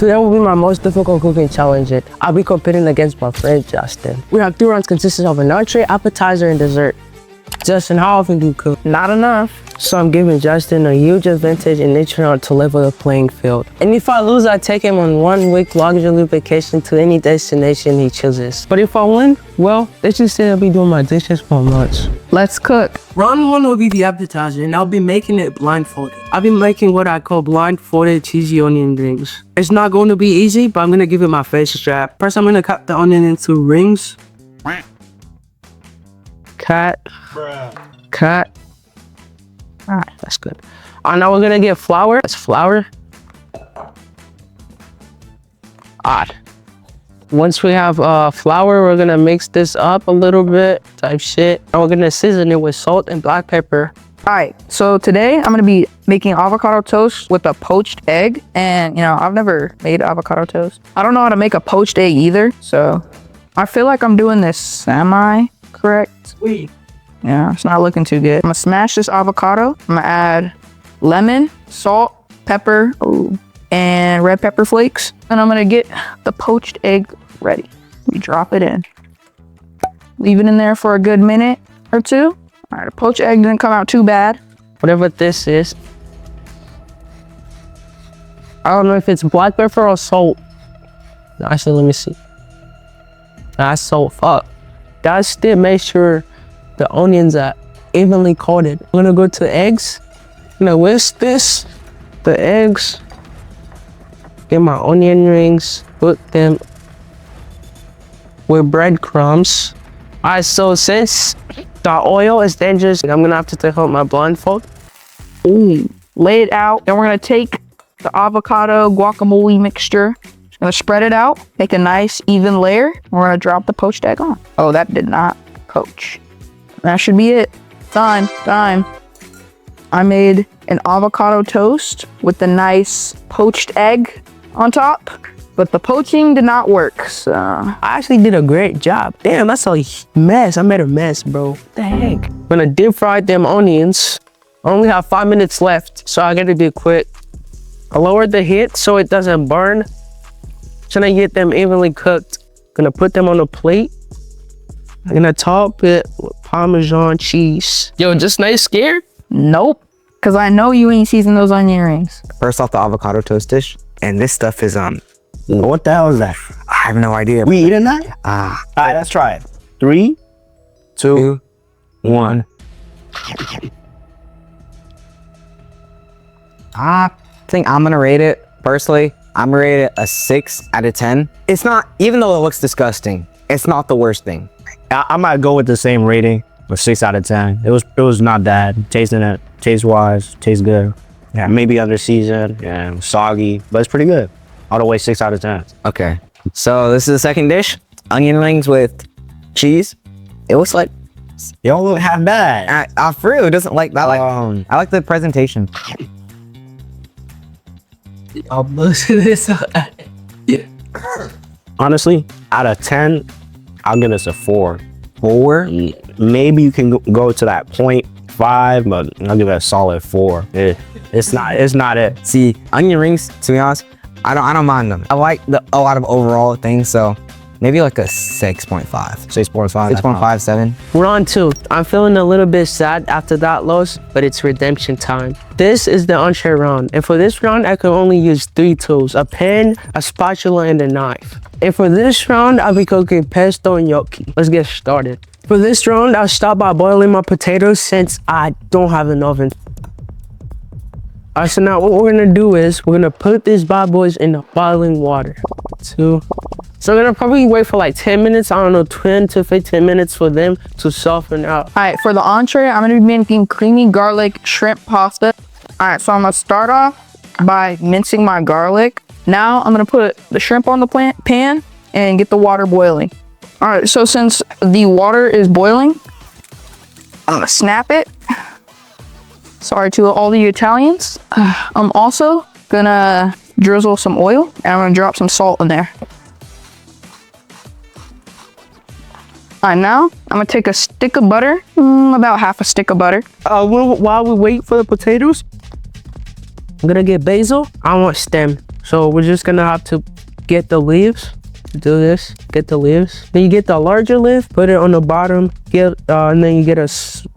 Today will be my most difficult cooking challenge yet. I'll be competing against my friend Justin. We have 3 rounds consisting of an entree, appetizer, and dessert. Justin, how often do you cook? Not enough. So I'm giving Justin a huge advantage in each round to level the playing field. And if I lose, I take him on 1 week luxury vacation to any destination he chooses. But if I win, well, let's just say I'll be doing my dishes for lunch. Let's cook. Round 1 will be the appetizer, and I'll be making it blindfolded. I'll be making what I call blindfolded cheesy onion rings. It's not going to be easy, but I'm going to give it my first try. First, I'm going to cut the onion into rings. Cut. Cut. Alright, that's good. Now we're gonna get flour. That's flour. Alright. Once we have flour, we're gonna mix this up a little bit, type shit. And we're gonna season it with salt and black pepper. Alright, so today I'm gonna be making avocado toast with a poached egg. And you know, I've never made avocado toast. I don't know how to make a poached egg either, so I feel like I'm doing this semi-correct. Sweet. Yeah, it's not looking too good. I'm gonna smash this avocado. I'm gonna add lemon, salt, pepper, and red pepper flakes. And I'm gonna get the poached egg ready. We drop it in. Leave it in there for a good minute or 2. All right, the poached egg didn't come out too bad. Whatever this is. I don't know if it's black pepper or salt. Actually, let me see. That's salt. Fuck. That still make sure the onions are evenly coated. I'm gonna go to the eggs. I'm gonna whisk this, the eggs, get my onion rings, put them with breadcrumbs. All right, so since the oil is dangerous, I'm gonna have to take out my blindfold. Lay it out. Then we're gonna take the avocado guacamole mixture. Just gonna spread it out, make a nice even layer. We're gonna drop the poached egg on. Oh, that did not poach. That should be it. Time. I made an avocado toast with the nice poached egg on top, but the poaching did not work, so. I actually did a great job. Damn, that's a mess. I made a mess, bro. What the heck? I'm gonna deep fry them onions. I only have 5 minutes left, so I gotta be quick. I lowered the heat so it doesn't burn. Trying to get them evenly cooked. Gonna put them on a plate. I'm gonna top it with Parmesan cheese. Yo, just not scared? Nope, because I know you ain't seasoned those onion rings. First off, the avocado toast dish, and this stuff is What the hell is that? I have no idea. We eating that? Ah, All right, let's try it. 3, 2, 1. I think I'm gonna rate it personally. I'm gonna rate it a 6 out of 10. It's not, even though it looks disgusting, it's not the worst thing. I might go with the same rating of 6 out of 10. It was not bad. Taste wise, tastes good. Yeah, maybe under seasoned and soggy, but it's pretty good. All the way 6 out of 10. Okay, so this is the second dish. Onion rings with cheese. It looks like, You don't look half bad. for real, it doesn't like that. I like the presentation. I'll bust this up. Honestly, out of 10, I'll give this a 4. 4? Maybe you can go to that 0.5, but I'll give it a solid 4. It's not it. See, onion rings, to be honest, I don't mind them. I like a lot of overall things, so maybe like a 6.5. 6.5. 6.5, 7. Round 2. I'm feeling a little bit sad after that loss, but it's redemption time. This is the entree round, and for this round, I can only use 3 tools: a pan, a spatula, and a knife. And for this round, I'll be cooking pesto and gnocchi. Let's get started. For this round, I'll start by boiling my potatoes since I don't have an oven. All right, so now what we're gonna do is we're gonna put these bad boys in the boiling water. 2. So I'm gonna probably wait for like 10 minutes, I don't know, 10 to 15 minutes for them to soften out. All right, for the entree, I'm gonna be making creamy garlic shrimp pasta. All right, so I'm gonna start off by mincing my garlic. Now I'm gonna put the shrimp on the pan and get the water boiling. All right, so since the water is boiling, I'm gonna snap it. Sorry to all the Italians. I'm also gonna drizzle some oil and I'm gonna drop some salt in there. All right, now I'm gonna take a stick of butter, about half a stick of butter. While we wait for the potatoes, I'm gonna get basil. I want stem. So we're just gonna have to get the leaves. Do this, get the leaves. Then you get the larger leaf, put it on the bottom, and then you get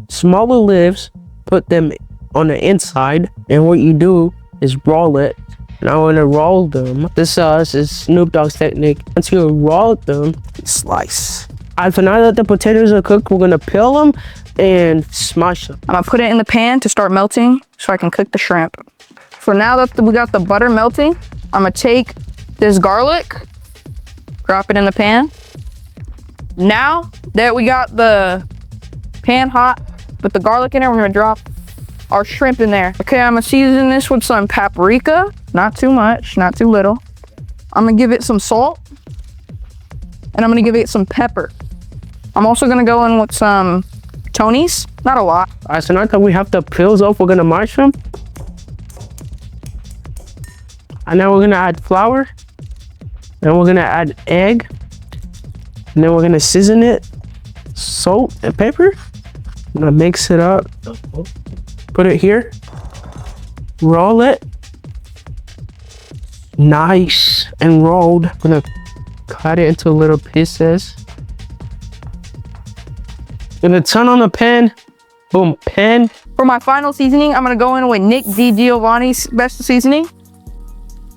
smaller leaves, put them on the inside. And what you do is roll it. Now we're gonna roll them. This is Snoop Dogg's technique. Once you roll them, slice. And for now that the potatoes are cooked, we're gonna peel them and smash them. I'm gonna put it in the pan to start melting so I can cook the shrimp. For now that we got the butter melting, I'm gonna take this garlic, drop it in the pan. Now that we got the pan hot with the garlic in it, we're gonna drop our shrimp in there. Okay, I'm gonna season this with some paprika. Not too much, not too little. I'm gonna give it some salt. And I'm gonna give it some pepper. I'm also gonna go in with some Tony's, not a lot. All right, so now that we have the peels off, we're gonna mash them. And now we're gonna add flour. Then we're gonna add egg. And then we're gonna season it, salt and pepper. I'm gonna mix it up. Put it here. Roll it. Nice and rolled. I'm gonna cut it into little pieces. Gonna turn on the pan. Boom, pan. For my final seasoning, I'm gonna go in with Nick DiGiovanni's best seasoning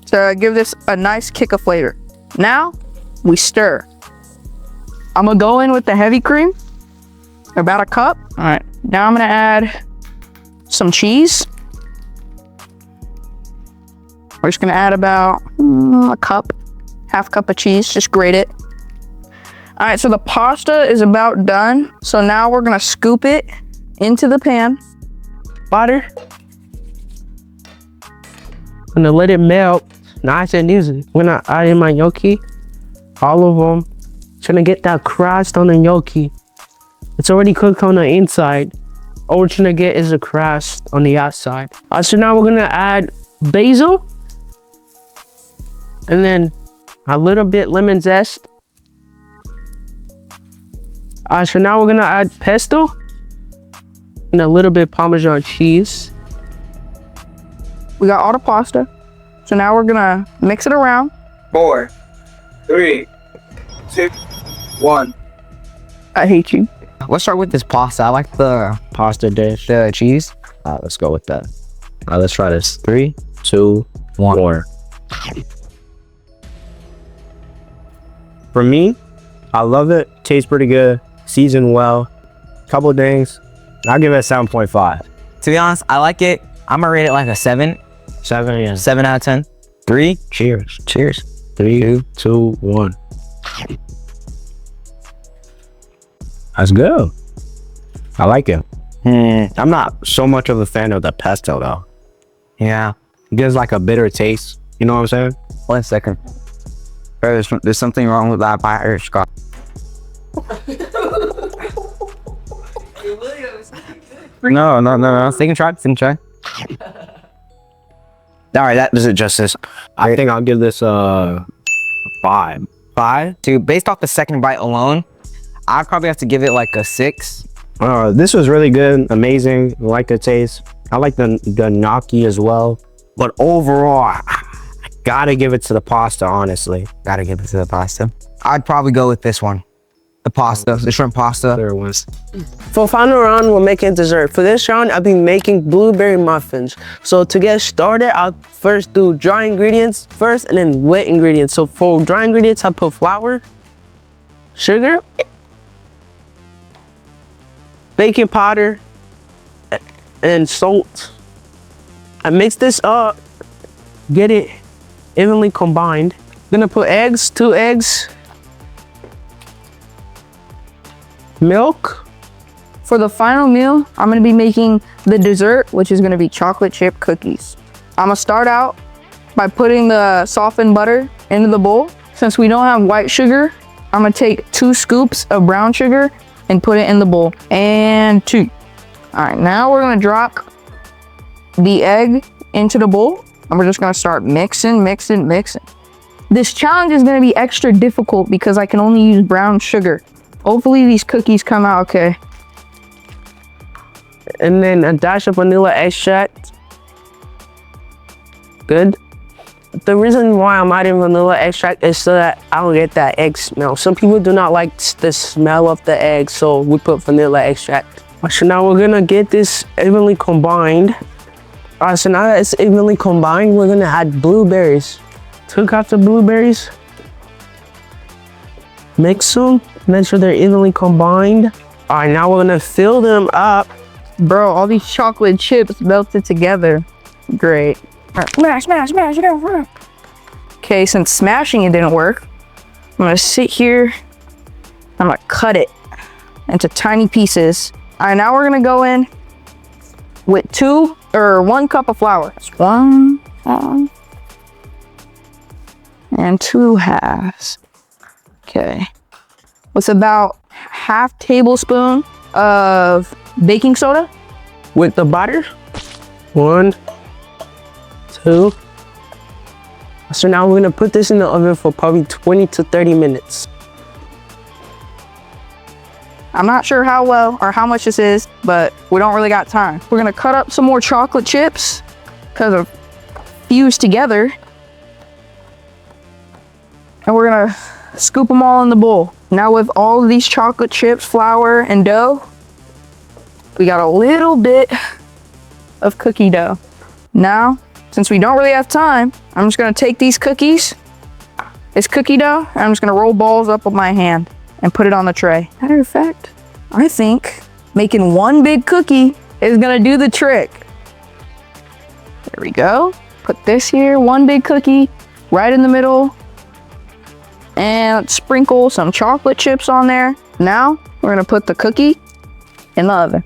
to give this a nice kick of flavor. Now, we stir. I'm gonna go in with the heavy cream, about a cup. All right, now I'm gonna add some cheese. We're just gonna add about a cup, half cup of cheese, just grate it. All right, so the pasta is about done. So now we're gonna scoop it into the pan. Butter. Gonna let it melt. Nice and easy. I'm gonna add in my gnocchi. All of them. Trying to get that crust on the gnocchi. It's already cooked on the inside. All we're trying to get is a crust on the outside. So now we're gonna add basil. And then a little bit lemon zest. So now we're gonna add pesto. And a little bit Parmesan cheese. We got all the pasta. So now we're gonna mix it around. 4, 3, 2, 1. I hate you. Let's start with this pasta. I like the Pasta dish. cheese. Let's go with that. Let's try this. 3, 2, 1. 4. For me, I love it. Tastes pretty good. Seasoned well. Couple things. I'll give it a 7.5. To be honest, I like it. I'm gonna rate it like a 7. 7, yeah. 7 out of 10. 3. Cheers. Cheers. 3, 2, 1. That's good. I like it. I'm not so much of a fan of the pesto though. Yeah. It gives like a bitter taste. You know what I'm saying? 1 second. Bro, there's something wrong with that Irish Scott. No. They can try. All right, that does it justice. I think I'll give this a 5. 5? Dude, based off the second bite alone, I'd probably have to give it like a 6. This was really good, amazing. I like the taste. I like the gnocchi as well. But overall, I gotta give it to the pasta, honestly. Gotta give it to the pasta. I'd probably go with this one. The pasta, the shrimp pasta. There it was. For final round, we're making dessert. For this round, I'll be making blueberry muffins. So to get started, I'll first do dry ingredients first and then wet ingredients. So for dry ingredients, I put flour, sugar, baking powder, and salt. I mix this up, get it evenly combined. Gonna put eggs, 2 eggs, milk. For the final meal, I'm gonna be making the dessert, which is gonna be chocolate chip cookies. I'm gonna start out by putting the softened butter into the bowl. Since we don't have white sugar, I'm gonna take 2 scoops of brown sugar and put it in the bowl, and 2. All right, now we're gonna drop the egg into the bowl, and we're just gonna start mixing. This challenge is gonna be extra difficult because I can only use brown sugar. Hopefully these cookies come out okay. And then a dash of vanilla extract. Good. The reason why I'm adding vanilla extract is so that I don't get that egg smell. Some people do not like the smell of the egg, so we put vanilla extract. So now we're gonna get this evenly combined. All right, so now that it's evenly combined, we're gonna add blueberries. Took out the blueberries. Mix them, make sure they're evenly combined. All right, now we're gonna fill them up. Bro, all these chocolate chips melted together. Great. All right, smash, smash, smash, it don't work. Okay, since smashing it didn't work, I'm gonna sit here. I'm gonna cut it into tiny pieces. All right, now we're gonna go in with 1 cup of flour. That's 1 and 2 halves. Okay. With about ½ tablespoon of baking soda. With the butter. 1, 2. So now we're gonna put this in the oven for probably 20 to 30 minutes. I'm not sure how well or how much this is, but we don't really got time. We're gonna cut up some more chocolate chips because they're fused together. And we're gonna scoop them all in the bowl. Now with all of these chocolate chips, flour, and dough, we got a little bit of cookie dough. Now, since we don't really have time, I'm just gonna take these cookies, this cookie dough, and I'm just gonna roll balls up with my hand and put it on the tray. Matter of fact, I think making one big cookie is gonna do the trick. There we go. Put this here, one big cookie right in the middle, and sprinkle some chocolate chips on there. Now, we're gonna put the cookie in the oven.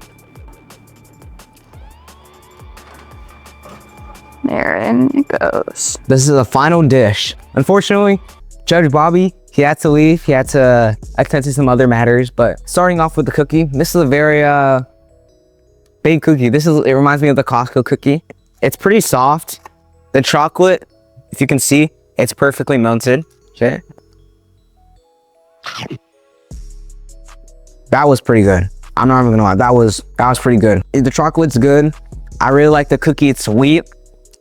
There it goes. This is the final dish. Unfortunately, Judge Bobby, he had to leave. He had to attend to some other matters, but starting off with the cookie, this is a very big cookie. It reminds me of the Costco cookie. It's pretty soft. The chocolate, if you can see, it's perfectly melted. Okay. That was pretty good. I'm not even gonna lie. That was pretty good. The chocolate's good. I really like the cookie. It's sweet.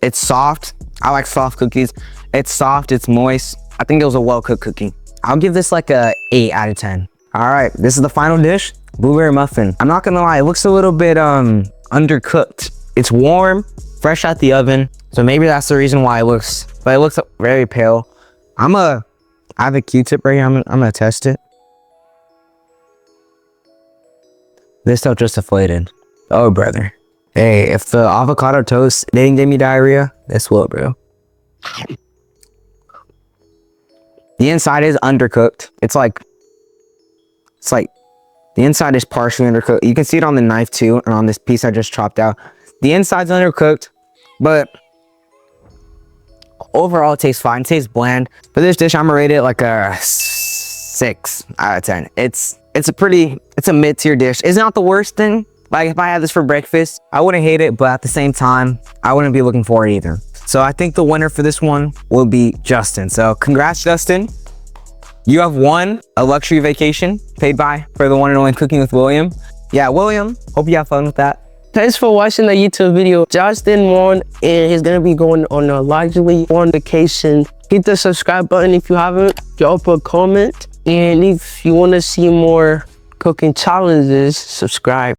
It's soft. I like soft cookies. It's soft. It's moist. I think it was a well-cooked cookie. I'll give this like a 8 out of 10. All right, this is the final dish, blueberry muffin. I'm not gonna lie, it looks a little bit undercooked. It's warm, fresh out the oven, so maybe that's the reason why it looks very pale. I have a Q-tip right here. I'm gonna test it. This stuff just deflated. Oh, brother. Hey, if the avocado toast didn't give me diarrhea, this will, bro. The inside is undercooked. It's like the inside is partially undercooked. You can see it on the knife too, and on this piece I just chopped out. The inside's undercooked, but overall it tastes fine. It tastes bland. For this dish, I'm gonna rate it like a 6 out of 10. It's a mid-tier dish. It's not the worst thing. Like if I had this for breakfast, I wouldn't hate it, but at the same time, I wouldn't be looking for it either. So I think the winner for this one will be Justin. So congrats, Justin. You have won a luxury vacation paid by for the one and only Cooking with William. Yeah, William, hope you have fun with that. Thanks for watching the YouTube video. Justin won and he's gonna be going on a luxury vacation. Hit the subscribe button if you haven't. Drop a comment. And if you wanna see more cooking challenges, subscribe.